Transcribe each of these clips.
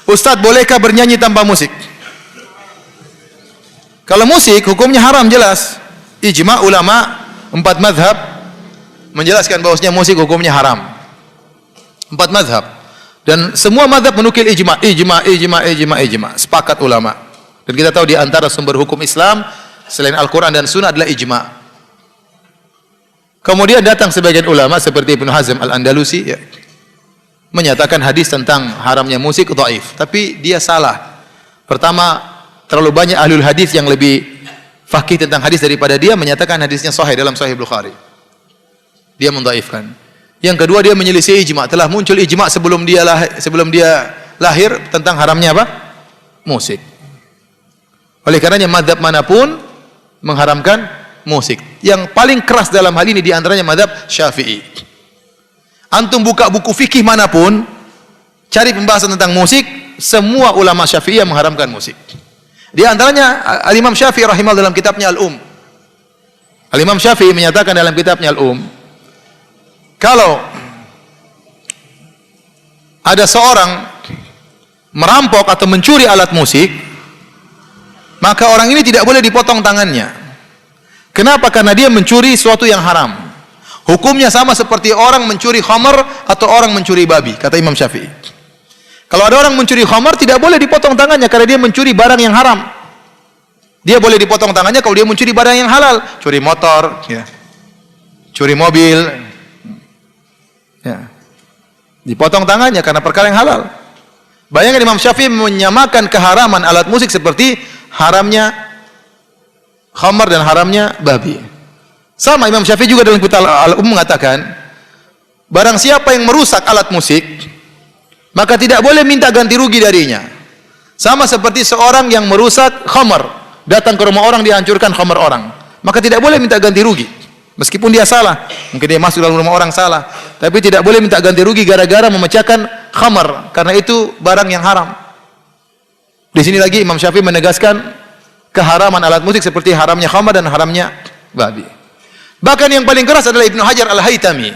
Ustadz, bolehkah bernyanyi tanpa musik? Kalau musik hukumnya haram jelas. Ijma ulama 4 mazhab menjelaskan bahwasanya musik hukumnya haram. 4 mazhab. Dan semua mazhab menukil ijma. Sepakat ulama. Dan kita tahu di antara sumber hukum Islam selain Al-Quran dan Sunnah adalah ijma. Kemudian datang sebagian ulama seperti Ibnu Hazm Al-Andalusi ya, menyatakan hadis tentang haramnya musik dhaif, tapi dia salah. Pertama, terlalu banyak ahlul hadis yang lebih faqih tentang hadis daripada dia menyatakan hadisnya sahih dalam Sahih Bukhari. Dia mendhaifkan. Yang kedua, dia menyelisih ijma. Telah muncul ijma sebelum dia lahir tentang haramnya apa? Musik. Oleh karenanya mazhab manapun mengharamkan musik. Yang paling keras dalam hal ini diantaranya mazhab Syafi'i. Antum buka buku fikih manapun, cari pembahasan tentang musik, semua ulama Syafi'i yang mengharamkan musik. Di antaranya Al-Imam Syafi'i rahimahullah dalam kitabnya Al-Imam Syafi'i menyatakan dalam kitabnya kalau ada seorang merampok atau mencuri alat musik, maka orang ini tidak boleh dipotong tangannya. Kenapa? Karena dia mencuri sesuatu yang haram. Hukumnya sama seperti orang mencuri khamar atau orang mencuri babi, kata Imam Syafi'i. Kalau ada orang mencuri khamar, tidak boleh dipotong tangannya karena dia mencuri barang yang haram. Dia boleh dipotong tangannya kalau dia mencuri barang yang halal, curi motor, ya, curi mobil, ya, dipotong tangannya karena perkara yang halal. Bayangkan Imam Syafi'i menyamakan keharaman alat musik seperti haramnya khamar dan haramnya babi. Sama Imam Syafi'i juga dalam kitab Al-Umm mengatakan, barang siapa yang merusak alat musik, maka tidak boleh minta ganti rugi darinya. Sama seperti seorang yang merusak khamar, datang ke rumah orang dihancurkan khamar orang, maka tidak boleh minta ganti rugi. Meskipun dia salah, mungkin dia masuk dalam rumah orang salah, tapi tidak boleh minta ganti rugi gara-gara memecahkan khamar, karena itu barang yang haram. Di sini lagi Imam Syafi'i menegaskan keharaman alat musik seperti haramnya khamar dan haramnya babi. Bahkan yang paling keras adalah Ibnu Hajar Al-Haytami,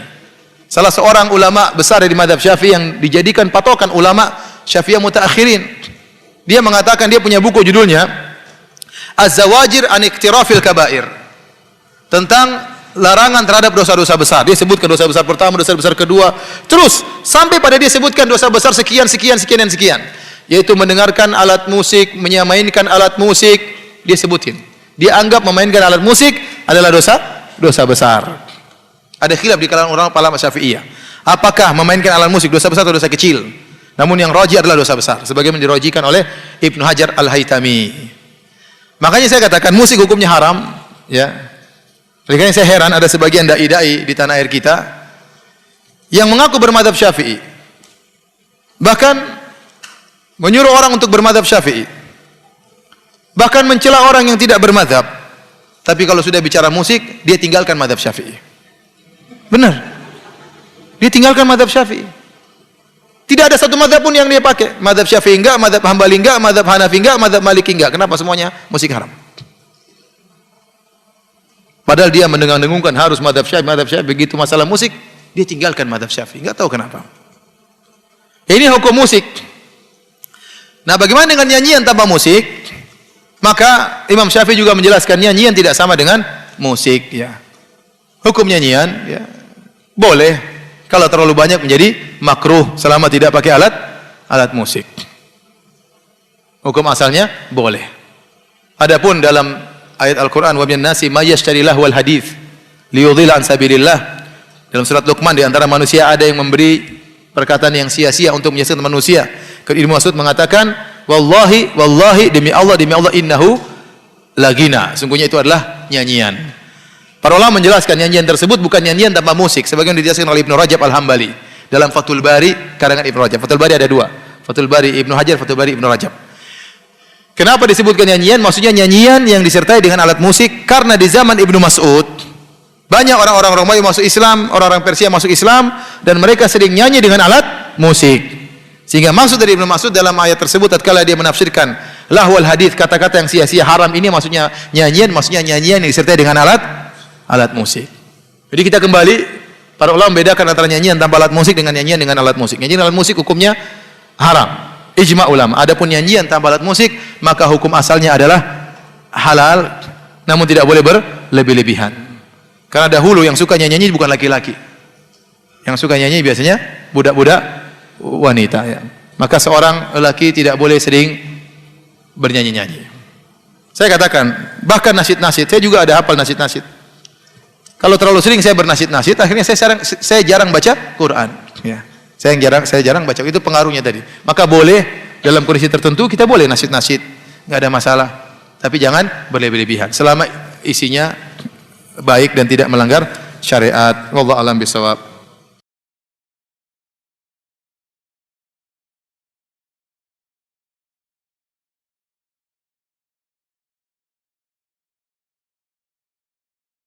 salah seorang ulama besar dari mazhab Syafi'i yang dijadikan patokan ulama Syafi'iyah mutaakhirin. Dia mengatakan, dia punya buku judulnya Az-Zawajir an Iqtirafil Kabair, tentang larangan terhadap dosa-dosa besar. Dia sebutkan dosa besar pertama, dosa besar kedua, terus sampai pada dia sebutkan dosa besar sekian dan sekian, yaitu mendengarkan alat musik, menyamainkan alat musik. Dia sebutin, dia anggap memainkan alat musik adalah dosa besar. Ada khilaf di kalangan orang ulama Syafi'iyah, apakah memainkan alat musik dosa besar atau dosa kecil. Namun yang rajih adalah dosa besar, sebagaimana dirajikan oleh Ibnu Hajar Al-Haytami. Makanya saya katakan musik hukumnya haram, ya. Oleh karena saya heran ada sebagian dai-dai di tanah air kita yang mengaku bermadzhab Syafi'i, bahkan menyuruh orang untuk bermadzhab Syafi'i, bahkan mencela orang yang tidak bermadzhab. Tapi kalau sudah bicara musik, dia tinggalkan madzhab Syafi'i. Benar, dia tinggalkan madzhab Syafi'i. Tidak ada satu madzhab pun yang dia pakai. Madzhab Syafi'i enggak, madzhab Hambali enggak, madzhab Hanafi enggak, madzhab Maliki enggak. Kenapa? Semuanya musik haram. Padahal dia mendengung-dengungkan harus madzhab Syafi'i. Begitu masalah musik, dia tinggalkan madzhab Syafi'i. Enggak tahu kenapa. Ini hukum musik. Nah, bagaimana dengan nyanyian tanpa musik? Maka Imam Syafi'i juga menjelaskan nyanyian tidak sama dengan musik, ya. Hukum nyanyian, ya, boleh kalau terlalu banyak menjadi makruh selama tidak pakai alat musik. Hukum asalnya boleh. Adapun dalam ayat Al-Qur'an, wa minan nasi may yashtari lahwal hadits liyudhilla an sabilillah, dalam surat Luqman, di antara manusia ada yang memberi perkataan yang sia-sia untuk menyesatkan manusia. Ibnu Mas'ud mengatakan, wallahi demi Allah innahu lagina, sungguhnya itu adalah nyanyian. Para ulama menjelaskan nyanyian tersebut bukan nyanyian tanpa musik, sebagaimana dijelaskan oleh Ibnu Rajab Al-Hambali dalam Fathul Bari karangan Ibnu Rajab. Fathul Bari ada dua, Fathul Bari Ibnu Hajar, Fathul Bari Ibnu Rajab. Kenapa disebutkan nyanyian? Maksudnya nyanyian yang disertai dengan alat musik, karena di zaman Ibnu Mas'ud banyak orang-orang Romawi masuk Islam, orang-orang Persia masuk Islam, dan mereka sering nyanyi dengan alat musik. Sehingga maksud dari Ibnu Mas'ud dalam ayat tersebut tatkala dia menafsirkan lahwal hadits, kata-kata yang sia-sia haram, ini maksudnya nyanyian yang disertai dengan alat musik. Jadi kita kembali, para ulama membedakan antara nyanyian tanpa alat musik dengan nyanyian dengan alat musik. Nyanyian alat musik hukumnya haram. ijma ulama. Adapun nyanyian tanpa alat musik, maka hukum asalnya adalah halal, namun tidak boleh berlebih-lebihan. Karena dahulu yang suka nyanyi bukan laki-laki. Yang suka nyanyi biasanya budak-budak wanita, ya. Maka seorang lelaki tidak boleh sering bernyanyi-nyanyi. Saya katakan, bahkan nasyid-nasyid, saya juga ada hafal nasyid-nasyid. Kalau terlalu sering saya bernasyid-nasyid, akhirnya saya jarang baca Quran. Ya. Saya jarang baca. Itu pengaruhnya tadi. Maka boleh dalam kondisi tertentu kita boleh nasyid-nasyid, nggak ada masalah. Tapi jangan berlebih-lebihan. Selama isinya baik dan tidak melanggar syariat. Wallahu a'lam bishawab.